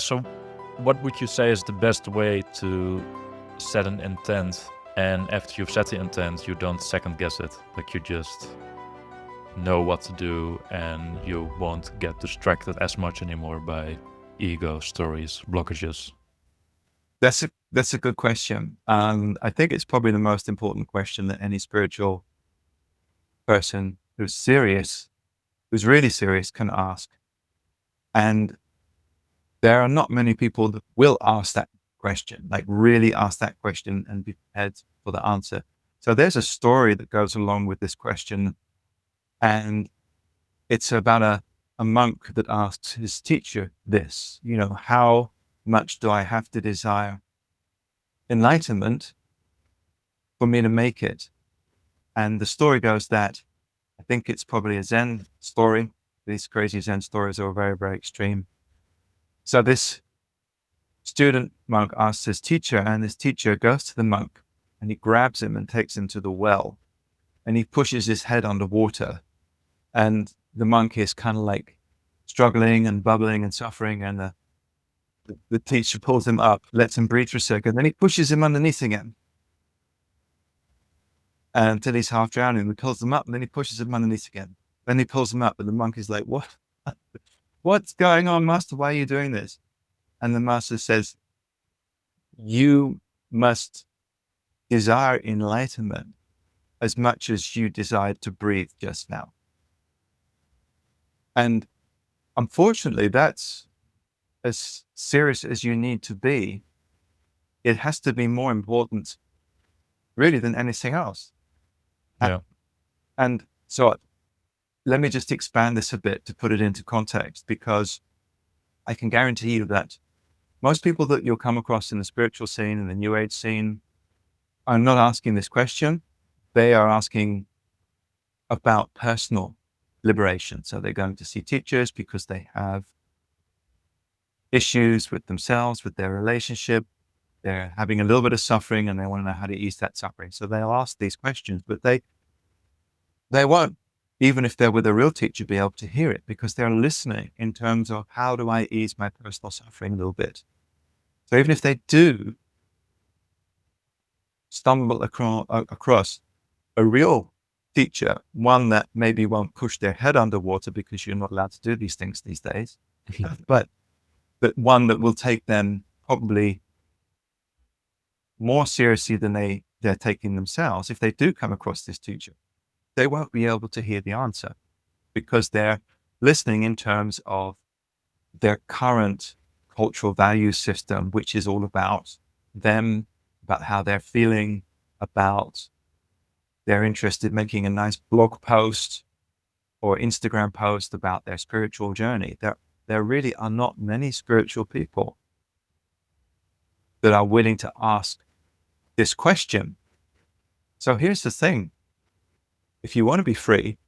So, what would you say is the best way to set an intent? And after you've set the intent, you don't second guess it. Like you just know what to do and you won't get distracted as much anymore by ego, stories, blockages. That's a good question. And I think it's probably the most important question that any spiritual person who's really serious can ask. And there are not many people that will ask that question, like really ask that question and be prepared for the answer. So there's a story that goes along with this question. And it's about a monk that asks his teacher this, how much do I have to desire enlightenment for me to make it? And the story goes that I think it's probably a Zen story. These crazy Zen stories are very, very extreme. So this student monk asks his teacher, and his teacher goes to the monk and he grabs him and takes him to the well and he pushes his head underwater. And the monk is kind of like struggling and bubbling and suffering. And the teacher pulls him up, lets him breathe for a second, then he pushes him underneath again until he's half drowning. He pulls him up and then he pushes him underneath again. Then he pulls him up and the monk is like, "What? What's going on, master? Why are you doing this?" And the master says, "You must desire enlightenment as much as you desired to breathe just now." And unfortunately, that's as serious as you need to be. It has to be more important, really, than anything else. Yeah. And so let me just expand this a bit to put it into context, because I can guarantee you that most people that you'll come across in the spiritual scene and the New Age scene are not asking this question. They are asking about personal liberation. So they're going to see teachers because they have issues with themselves, with their relationship. They're having a little bit of suffering and they want to know how to ease that suffering. So they'll ask these questions, but they won't, even if they're with a real teacher, be able to hear it, because they're listening in terms of how do I ease my personal suffering a little bit. So even if they do stumble across a real teacher, one that maybe won't push their head underwater, because you're not allowed to do these things these days, but one that will take them probably more seriously than they're taking themselves. If they do come across this teacher, they won't be able to hear the answer, because they're listening in terms of their current cultural value system, which is all about them, about how they're feeling, about they're interested in making a nice blog post or Instagram post about their spiritual journey. There really are not many spiritual people that are willing to ask this question. So here's the thing. If you want to be free,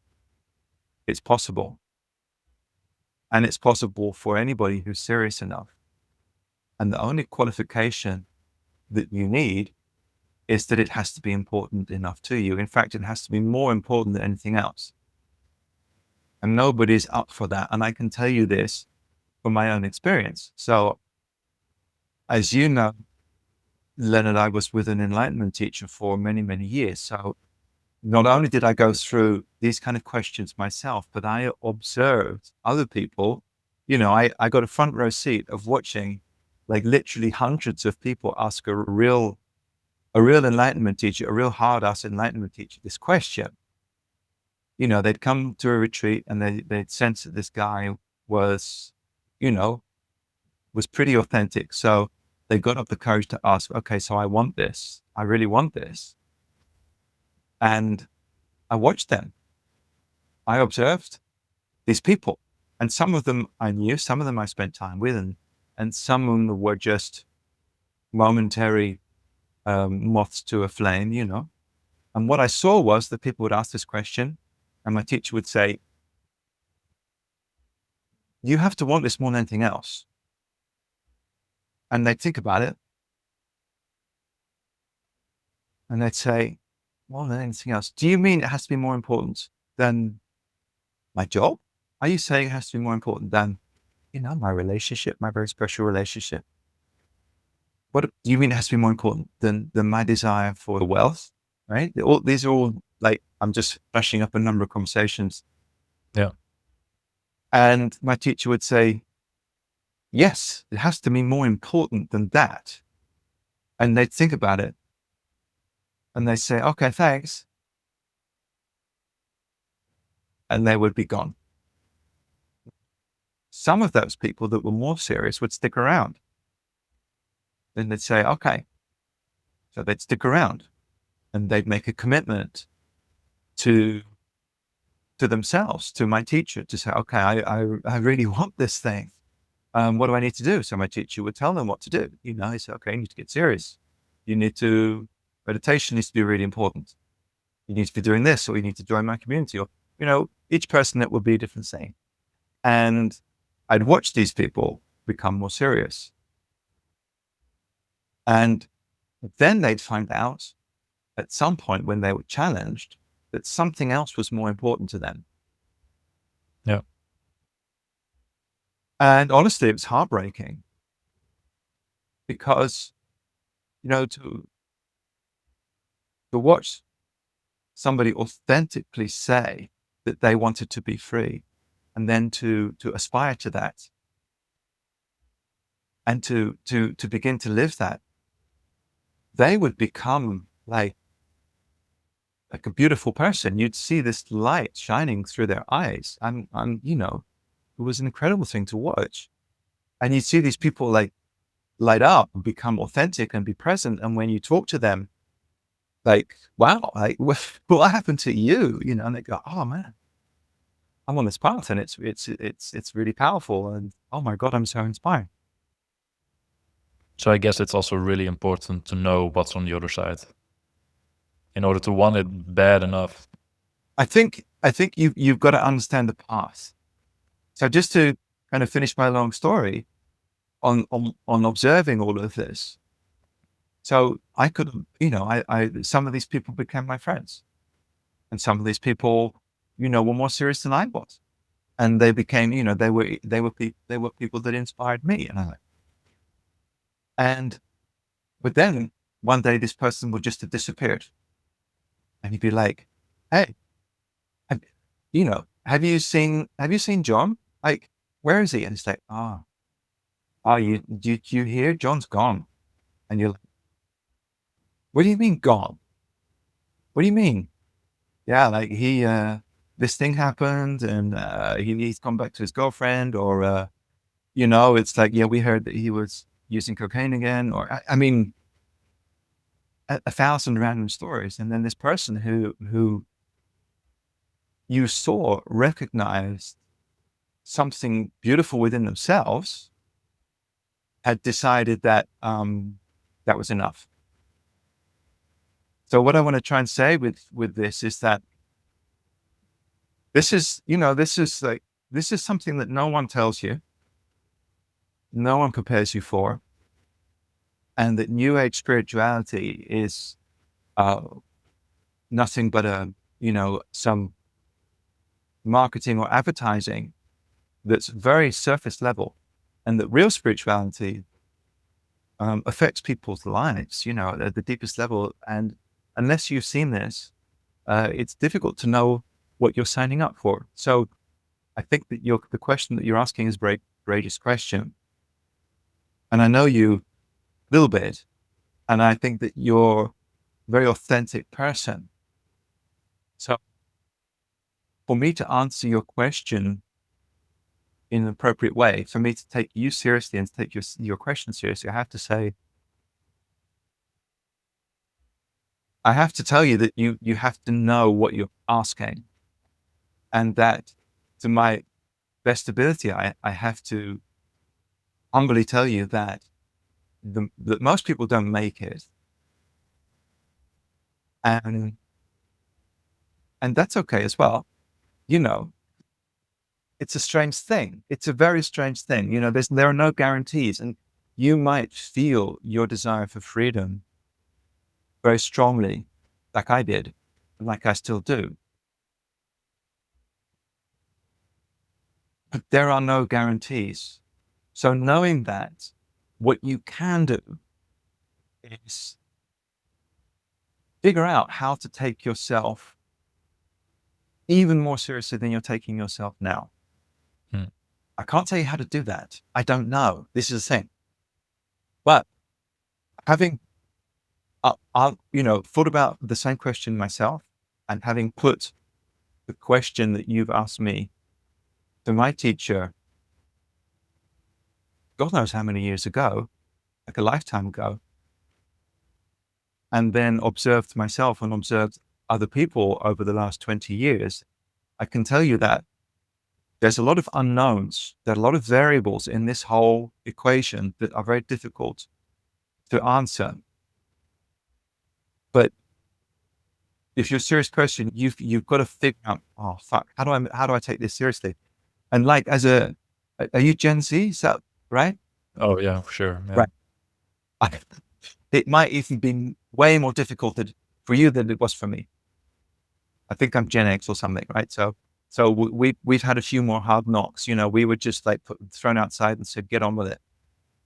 it's possible. And it's possible for anybody who's serious enough. And the only qualification that you need is that it has to be important enough to you. In fact, it has to be more important than anything else. And nobody's up for that. And I can tell you this from my own experience. So as you know, Leonard, I was with an Enlightenment teacher for many, many years. So not only did I go through these kind of questions myself, but I observed other people. I got a front row seat of watching like literally hundreds of people ask a real Enlightenment teacher, a real hard-ass Enlightenment teacher, this question. They'd come to a retreat and they'd sense that this guy was, was pretty authentic. So they got up the courage to ask, okay, so I want this. I really want this. And I watched them. I observed these people, and some of them I knew, some of them I spent time with, and some of them were just momentary moths to a flame, And what I saw was that people would ask this question, and my teacher would say, "You have to want this more than anything else." And they'd think about it, and they'd say, "More than anything else. Do you mean it has to be more important than my job? Are you saying it has to be more important than my relationship, my very special relationship. What do you mean it has to be more important than my desire for the wealth, right? These are all like, I'm just flashing up a number of conversations. Yeah. And my teacher would say, yes, it has to be more important than that. And they'd think about it and they'd say, okay, thanks. And they would be gone. Some of those people that were more serious would stick around. Then they'd say, okay. So they'd stick around and they'd make a commitment to themselves, to my teacher, to say, okay, I really want this thing. What do I need to do? So my teacher would tell them what to do. He said, okay, you need to get serious. Meditation needs to be really important. You need to be doing this, or you need to join my community, or, each person, it would be a different thing. And I'd watch these people become more serious. And then they'd find out at some point when they were challenged that something else was more important to them. Yeah. And honestly, it was heartbreaking because, to watch somebody authentically say that they wanted to be free, and then to aspire to that, and to begin to live that, they would become like a beautiful person. You'd see this light shining through their eyes. It was an incredible thing to watch. And you'd see these people like light up and become authentic and be present. And when you talk to them, like, wow, like, what happened to you? And they go, oh man, I'm on this path, and it's really powerful. And oh my God, I'm so inspired. So I guess it's also really important to know what's on the other side in order to want it bad enough. I think you've got to understand the path. So just to kind of finish my long story on observing all of this. So I could, some of these people became my friends, and some of these people, were more serious than I was, and they became, they were people that inspired me, but then one day this person would just have disappeared, and you'd be like, hey, have you seen John? Like, where is he? And it's like, you hear John's gone, and you're like, what do you mean gone? What do you mean? Yeah, like this thing happened, and he's come back to his girlfriend, or it's like, yeah, we heard that he was using cocaine again, or I mean, a thousand random stories. And then this person who you saw recognized something beautiful within themselves had decided that that was enough. So what I want to try and say with this is that this is something that no one tells you, no one prepares you for, and that New Age spirituality is nothing but some marketing or advertising that's very surface level, and that real spirituality affects people's lives, at the deepest level. And unless you've seen this, it's difficult to know what you're signing up for. So I think that the question that you're asking is a very courageous question. And I know you a little bit, and I think that you're a very authentic person. So for me to answer your question in an appropriate way, for me to take you seriously and to take your question seriously, I have to tell you that you have to know what you're asking, and that to my best ability, I have to humbly tell you that that most people don't make it, and that's okay as well. It's a strange thing. It's a very strange thing. There are no guarantees, and you might feel your desire for freedom very strongly, like I did, like I still do. But there are no guarantees. So knowing that, what you can do is figure out how to take yourself even more seriously than you're taking yourself now. Hmm. I can't tell you how to do that. I don't know. This is the thing. But having, thought about the same question myself, and having put the question that you've asked me to my teacher, God knows how many years ago, like a lifetime ago, and then observed myself and observed other people over the last 20 years, I can tell you that there's a lot of unknowns. There are a lot of variables in this whole equation that are very difficult to answer. But if you're a serious person, you've got to figure out, oh fuck, how do I take this seriously? And like, are you Gen Z? Is that right? Oh yeah, for sure. Yeah. Right. It might even be way more difficult for you than it was for me. I think I'm Gen X or something, right? So we've had a few more hard knocks. We were just like thrown outside and said, get on with it,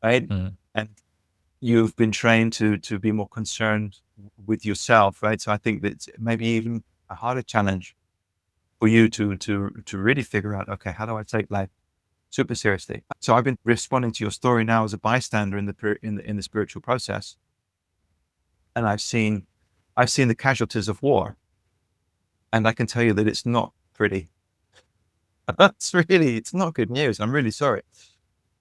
right? Mm. And you've been trained to be more concerned with yourself, right? So I think that's maybe even a harder challenge for you to really figure out, okay, how do I take life super seriously? So I've been responding to your story now as a bystander in the spiritual process, and I've seen the casualties of war, and I can tell you that it's not pretty. It's not good news. I'm really sorry.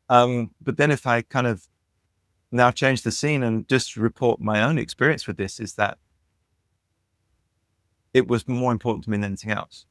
But then if I kind of now change the scene and just report my own experience with this, is that it was more important to me than anything else.